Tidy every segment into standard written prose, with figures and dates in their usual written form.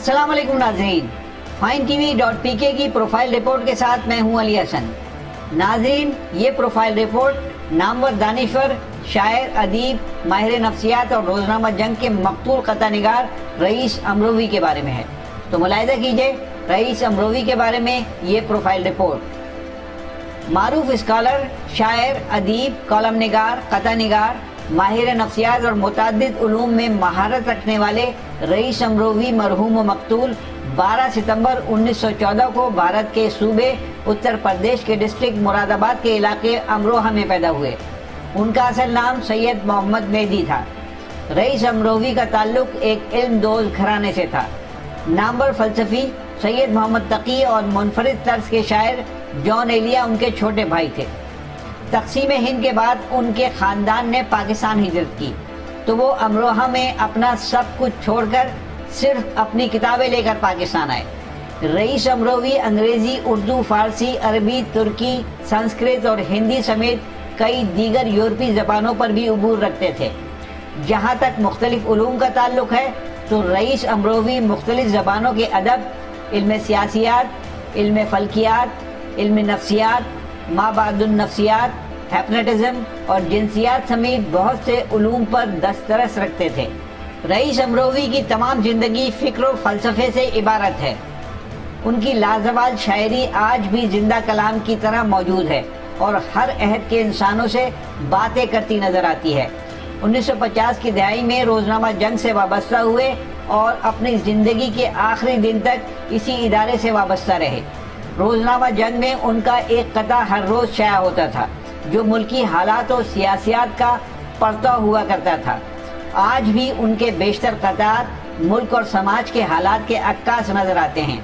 अस्सलाम वालेकुम नाज़रीन, फाइन TV.pk की प्रोफाइल रिपोर्ट के साथ मैं हूं अली हसन। नाज़रीन, ये प्रोफाइल रिपोर्ट नामवर दानिशवर, शायर, अदीब, माहिर नफ्सियात और रोजनामा जंग के मकतूल क़तानिगार रईस अमरोवी के बारे में है। तो मुलाहिज़ा कीजिए रईस अमरोवी के बारे में ये प्रोफाइल रिपोर्ट। मारूफ स्कॉलर, शायर, अदीब, कॉलम निगार, क़तानिगार, माहिर नफ्सियात और मुतअद्दिद उलूम में महारत रखने वाले रईस अमरोवी मरहूम व मकतूल 12 सितंबर 1914 को भारत के सूबे उत्तर प्रदेश के डिस्ट्रिक्ट मुरादाबाद के इलाके अमरोहा में पैदा हुए। उनका असल नाम सैयद मोहम्मद मेहदी था। रईस अमरोवी का ताल्लुक एक इल्मदोज़ घराने से था। नामवर फ़लसफ़ी सैयद मोहम्मद तकी और मुनफरिद तर्ज के शायर जॉन एलिया उनके छोटे भाई थे। तक़सीम हिंद के बाद उनके ख़ानदान ने पाकिस्तान हिजरत की तो वो अमरोहा में अपना सब कुछ छोड़कर सिर्फ अपनी किताबें लेकर पाकिस्तान आए। रईस अमरोवी अंग्रेज़ी, उर्दू, फ़ारसी, अरबी, तुर्की, संस्कृत और हिंदी समेत कई दीगर यूरोपी ज़बानों पर भी उबूर रखते थे। जहाँ तक मुख्तलिफ उलूम का ताल्लुक है तो रईस अमरोवी मुख्तलिफ ज़बानों के अदब, इल्म सियासियात, इल्म फ़ल्कियात, इल्म नफ्सियात, माबादुन नफ्सियात, हिप्नोटिज़म और जिनसियात समेत बहुत से उलूम पर दस्तरस रखते थे। रईस अमरोवी की तमाम ज़िंदगी फ़िक्र और फ़लसफ़े से इबारत है। उनकी लाजवाल शायरी आज भी जिंदा कलाम की तरह मौजूद है और हर अहद के इंसानों से बातें करती नज़र आती है। 1950 की दहाई में रोज़नामा जंग से वाबस्ता हुए और अपनी ज़िंदगी के आखिरी दिन तक इसी इदारे से वाबस्ता रहे। रोज़नामा जंग में उनका एक क़ता हर रोज़ शाया होता था जो मुल्की हालात और सियासियात का पर्दा हुआ करता था। आज भी उनके बेशतर क़तात मुल्क और समाज के हालात के अक्कास नज़र आते हैं।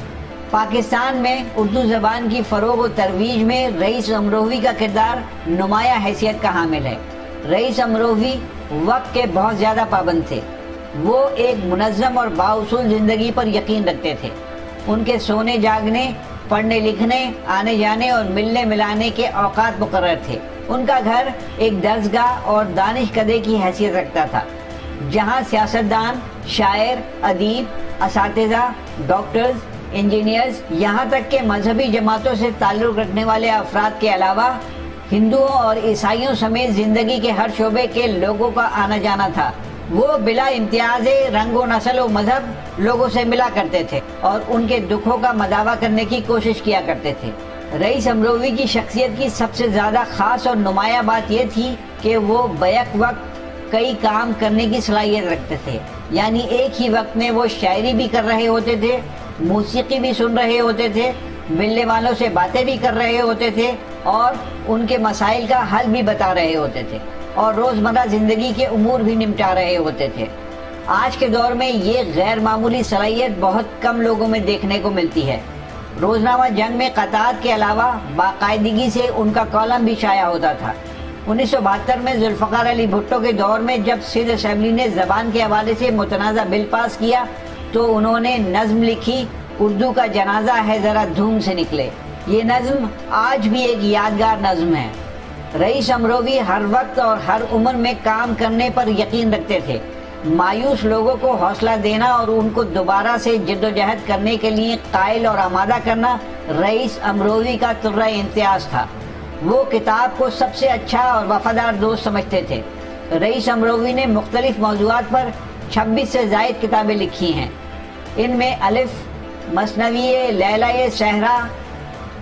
पाकिस्तान में उर्दू ज़बान की फ़रोग़ व तरवीज में रईस अमरोवी का किरदार नुमाया हैसियत का हामिल है। रईस अमरोवी वक्त के बहुत ज़्यादा पाबंद थे। वो एक मुनज़्ज़म और बाउसूल ज़िंदगी पर यकीन रखते थे। उनके सोने जागने, पढ़ने लिखने, आने जाने और मिलने मिलाने के औकात मुकर्रर थे। उनका घर एक दर्सगाह और दानिश कदे की हैसियत रखता था जहाँ सियासतदान, शायर, अदीब, असातिज़ा, डॉक्टर्स, इंजीनियर्स, यहाँ तक के मजहबी जमातों से ताल्लुक़ रखने वाले अफराद के अलावा हिंदुओं और ईसाइयों समेत ज़िंदगी के हर शोबे के लोगों का आना जाना था। वो बिला इम्तियाज़ रंग व नस्ल व मजहब लोगों से मिला करते थे और उनके दुखों का मदावा करने की कोशिश किया करते थे। रईस अमरोवी की शख्सियत की सबसे ज़्यादा ख़ास और नुमाया बात यह थी कि वो बैक वक्त कई काम करने की सलाहियत रखते थे। यानी एक ही वक्त में वो शायरी भी कर रहे होते थे, मौसीकी भी सुन रहे होते थे, मिलने वालों से बातें भी कर रहे होते थे और उनके मसाइल का हल भी बता रहे होते थे और रोज़मर्रा ज़िंदगी के उमूर भी निपटा रहे होते थे। आज के दौर में ये गैर मामूली सलाहियत बहुत कम लोगों में देखने को मिलती है। रोज़नामा जंग में क़तात के अलावा बाकायदगी से उनका कॉलम भी शाया होता था। 1972 में जुल्फ़िकार अली भुट्टो के दौर में जब सिंध असेंबली ने ज़बान के हवाले से मुतनाज़ा बिल पास किया तो उन्होंने नज़्म लिखी, उर्दू का जनाजा है ज़रा धूम से निकले। ये नज़्म आज भी एक यादगार नज़्म है। रईस अमरोवी हर वक्त और हर उम्र में काम करने पर यकीन रखते थे। मायूस लोगों को हौसला देना और उनको दोबारा से जद्दोजहद करने के लिए कायल और आमादा करना रईस अमरोवी का तुर्रा इम्तियाज़ था। वो किताब को सबसे अच्छा और वफादार दोस्त समझते थे। रईस अमरोवी ने मुख्तलिफ मौज़ूआत पर 26 से ज़ायद किताबें लिखी हैं। इनमें अलिफ, मसनवी, लैला सहरा,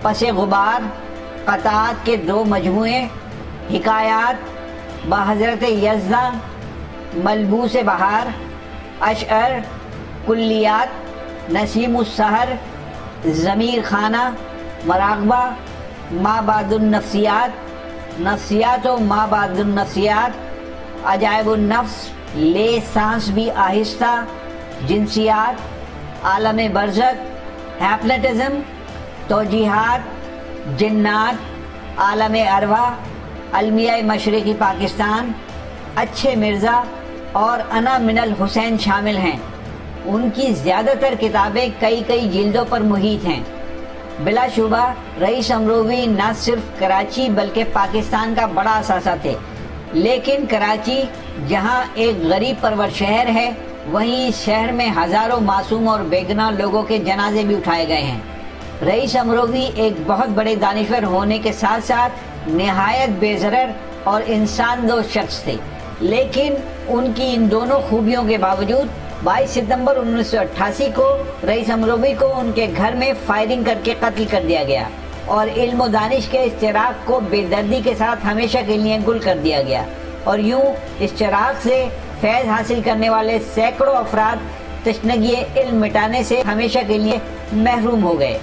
पसे गुबार, क़तात के 2 मजमूए, हिकायात, बहज़रत यज़दा, मलबूस बहार, अशअर, कुल्लियात, नसीमुस सहर, ज़मीर खाना, मराक़बा, माबादुन नफ्सियात, नफ्सियात व माबादुन नफ्सियात, अजाइबुन नफ्स, ले सांस भी आहिस्ता, जिनसियात, आलम बरज़क, हिप्नोटिज़म, तौजीहात, जिन्नात, आलम अरवा, अलमिया मशरिक़ी पाकिस्तान, अच्छे मिर्ज़ा और अना मिनल हुसैन शामिल हैं। उनकी ज़्यादातर किताबें कई कई जिल्दों पर मुहित हैं। बिलाशुबा रईस अमरोवी न सिर्फ कराची बल्कि पाकिस्तान का बड़ा असासा थे, लेकिन कराची जहां एक गरीब परवर शहर है वहीं शहर में हजारों मासूम और बेगुनाह लोगों के जनाजे भी उठाए गए हैं। रईस अमरोवी एक बहुत बड़े दानिश्वर होने के साथ साथ निहायत बेज़रर और इंसान दोस्त शख्स थे, लेकिन उनकी इन दोनों खूबियों के बावजूद 22 सितंबर 1988 को रईस अमरोवी को उनके घर में फायरिंग करके कत्ल कर दिया गया और इल्म और दानिश के इस चिराग को बेदर्दी के साथ हमेशा के लिए गुल कर दिया गया और यूं इस चिराग से फैज़ हासिल करने वाले सैकड़ों अफराद तशनगी इल्म मिटाने से हमेशा के लिए महरूम हो गए।